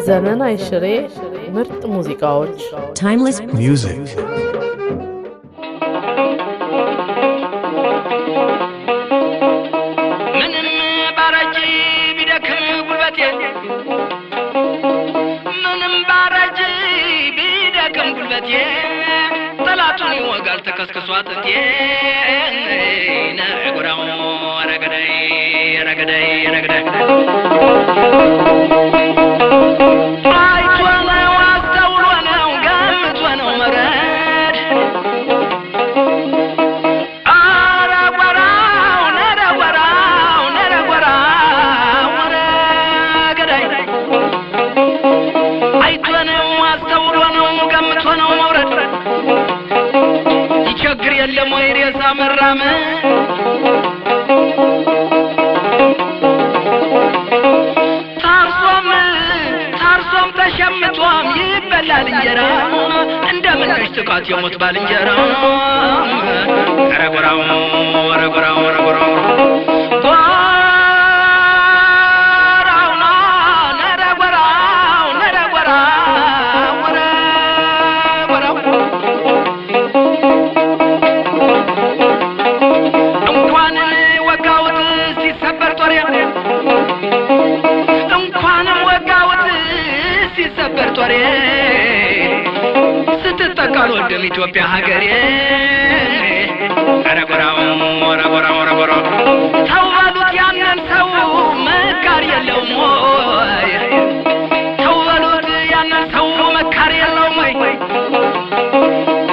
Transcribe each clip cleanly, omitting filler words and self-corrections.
ዘመን አይሽሬ ምርጥ ሙዚቃዎች timeless music ምንም ባረጂ ቢደክም ጉልበቴ ምንም ባረጂ ቢደክም ጉልበቴ ጠላቱን ይወጋል ተከስክሷት እቴ ነጉራው ረገዳይ ረገዳይ ረገዳይ ለሞይሬሳ መራመ ታርሶም ተሸምቷም ይበላል እንጀራ እንደምንሽ ጥቃት የሞት ባልንጀራ ረጉራው ረጉራው ረጉራው ስትጠቃል ወደም ኢትዮጵያ ሀገሬ ረጉራው ረጉራው ረጉራው ተውበሉት ያንን ሰው መካር የለውም ወይ ተውበሉት ያንን ሰው መካር የለውም ወይ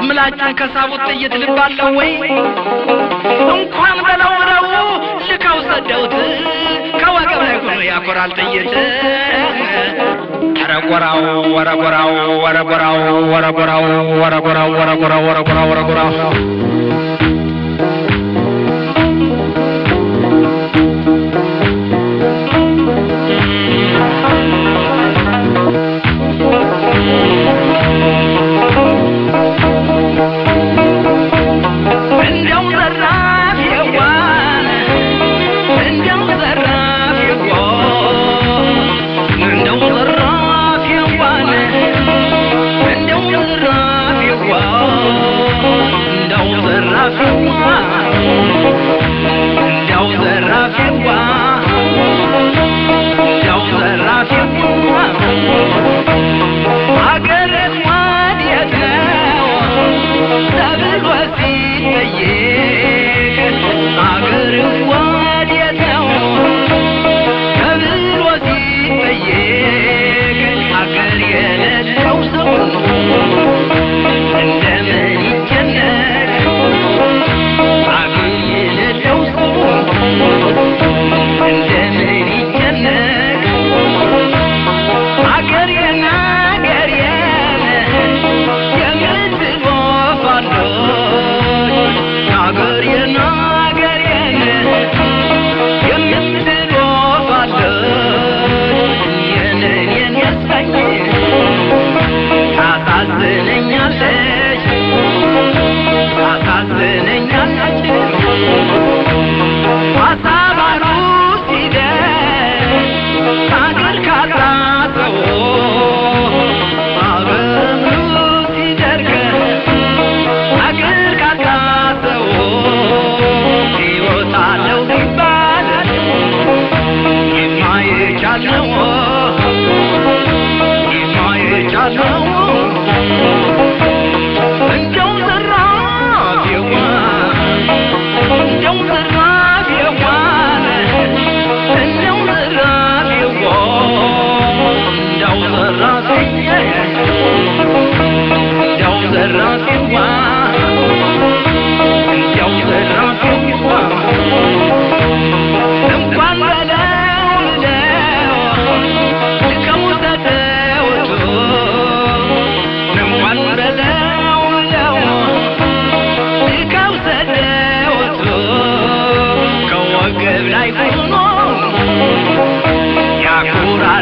ምላጭን ከሳቡት ጥይት ልባለው ወይ እንኳን በለው ብለው ልከው ሰደውት ከወገብ ላይ ሆኖ ያኮራል ጥይት ረጉራው ረጉራው ረጉራው ረጉራው ረጉራው ረጉራው ረጉራው ረጉራው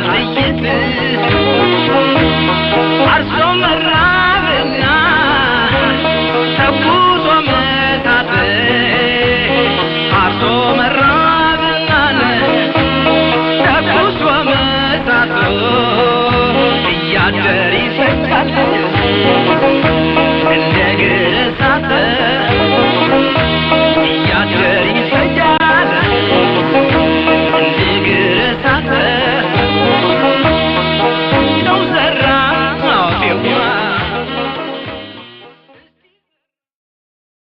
Like